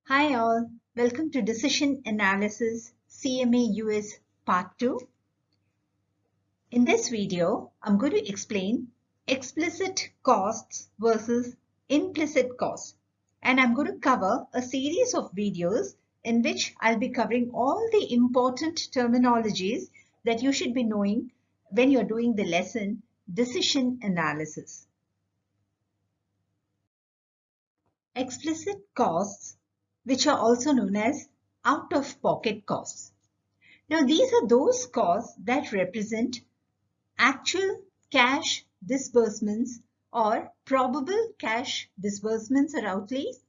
Hi all, welcome to Decision Analysis CMA US Part 2. In this video, I'm going to explain explicit costs versus implicit costs. And I'm going to cover a series of videos in which I'll be covering all the important terminologies that you should be knowing when you're doing the lesson Decision Analysis. Explicit costs, which are also known as out-of-pocket costs. Now, these are those costs that represent actual cash disbursements or probable cash disbursements or outlays.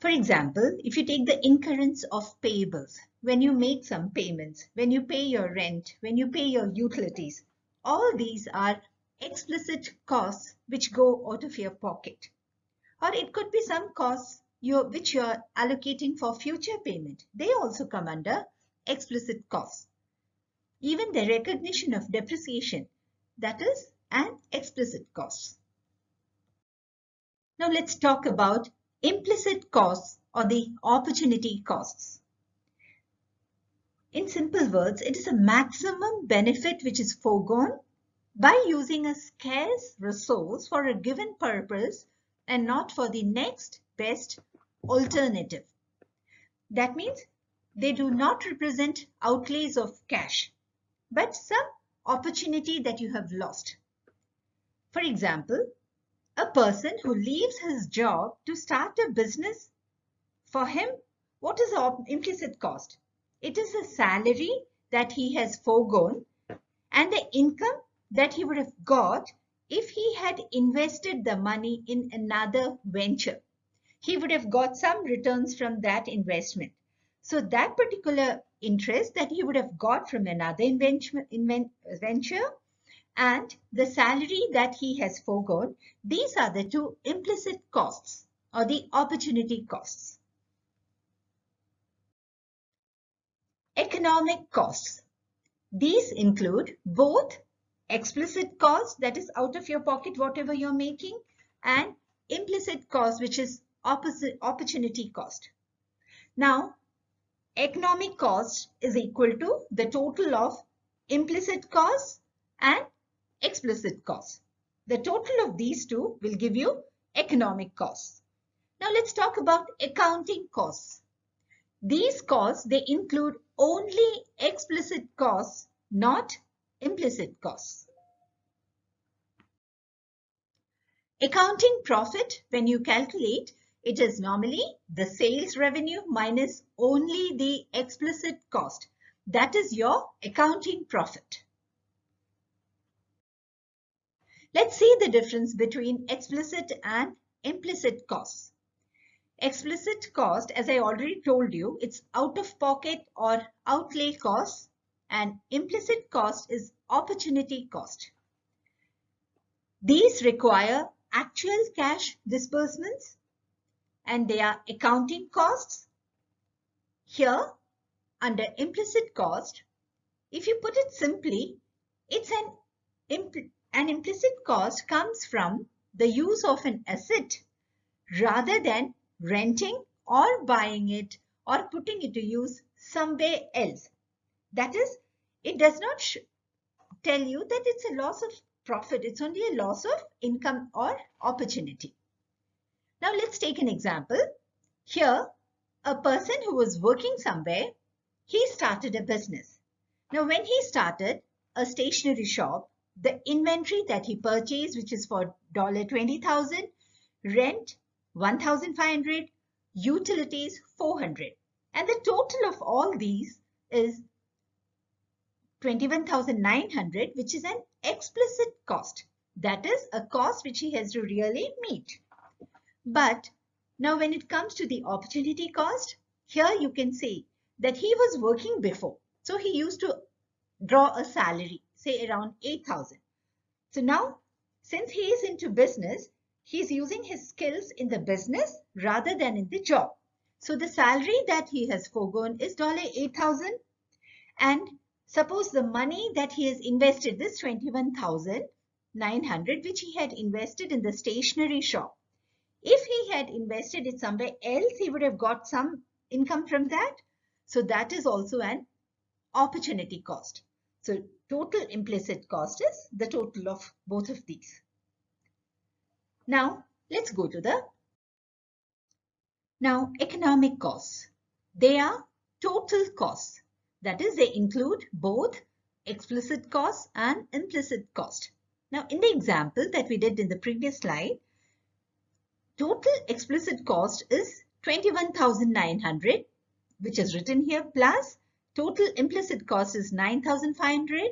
For example, if you take the incurrence of payables, when you make some payments, when you pay your rent, when you pay your utilities, all these are explicit costs which go out of your pocket. Or it could be some costs which you are allocating for future payment. They also come under explicit costs. Even the recognition of depreciation, that is an explicit cost. Now let's talk about implicit costs or the opportunity costs. In simple words, it is a maximum benefit which is foregone by using a scarce resource for a given purpose and not for the next best alternative. That means they do not represent outlays of cash, but some opportunity that you have lost. For example, a person who leaves his job to start a business, for him, what is the implicit cost? It is the salary that he has foregone and the income that he would have got if he had invested the money in another venture. He would have got some returns from that investment. So that particular interest that he would have got from another venture and the salary that he has foregone, these are the two implicit costs or the opportunity costs. Economic costs. These include both explicit costs, that is out of your pocket, whatever you're making, and implicit cost, which is opportunity cost. Now, economic cost is equal to the total of implicit costs and explicit costs. The total of these two will give you economic costs. Now, let's talk about accounting costs. These costs, they include only explicit costs, not implicit costs. Accounting profit, when you calculate, it is normally the sales revenue minus only the explicit cost. That is your accounting profit. Let's see the difference between explicit and implicit costs. Explicit cost, as I already told you, it's out of pocket or outlay costs, and implicit cost is opportunity cost. These require actual cash disbursements and they are accounting costs. Here, under implicit cost, if you put it simply, it's an implicit cost comes from the use of an asset rather than renting or buying it or putting it to use somewhere else. That is, it does not tell you that it's a loss of profit. It's only a loss of income or opportunity. Now let's take an example. Here, a person who was working somewhere, he started a business. Now when he started a stationery shop, the inventory that he purchased, which is for $20,000, rent $1,500, utilities $400, and the total of all these is $21,900, which is an explicit cost. That is a cost which he has to really meet. But now when it comes to the opportunity cost, here you can see that he was working before. So he used to draw a salary, say around 8,000. So now, since he is into business, he's using his skills in the business rather than in the job. So the salary that he has foregone is $8,000. And suppose the money that he has invested, this $21,900, which he had invested in the stationery shop, If he had invested it somewhere else, he would have got some income from that. So that is also an opportunity cost. So total implicit cost is the total of both of these. Now let's go to the economic costs. They are total costs. That is, they include both explicit costs and implicit cost. Now in the example that we did in the previous slide, total explicit cost is 21,900, which is written here, plus total implicit cost is 9,500,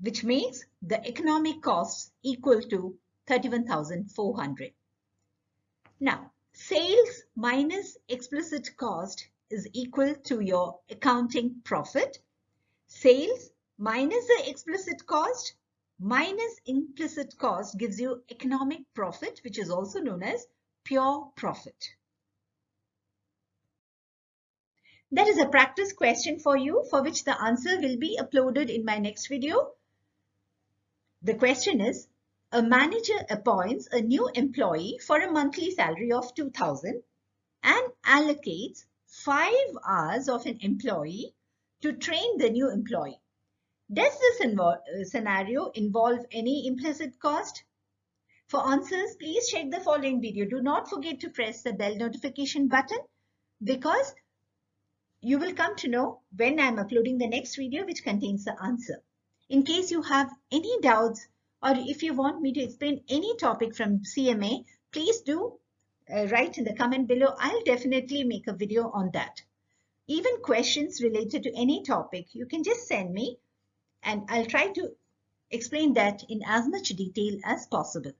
which makes the economic costs equal to 31,400. Now, sales minus explicit cost is equal to your accounting profit. Sales minus the explicit cost minus implicit cost gives you economic profit, which is also known as pure profit. That is a practice question for you, for which the answer will be uploaded in my next video. The question is, a manager appoints a new employee for a monthly salary of 2,000 and allocates 5 hours of an employee to train the new employee. Does this scenario involve any implicit cost? For answers, please check the following video. Do not forget to press the bell notification button, because you will come to know when I am uploading the next video which contains the answer. In case you have any doubts, or if you want me to explain any topic from CMA, please do write in the comment below. I'll definitely make a video on that. Even questions related to any topic, you can just send me and I'll try to explain that in as much detail as possible.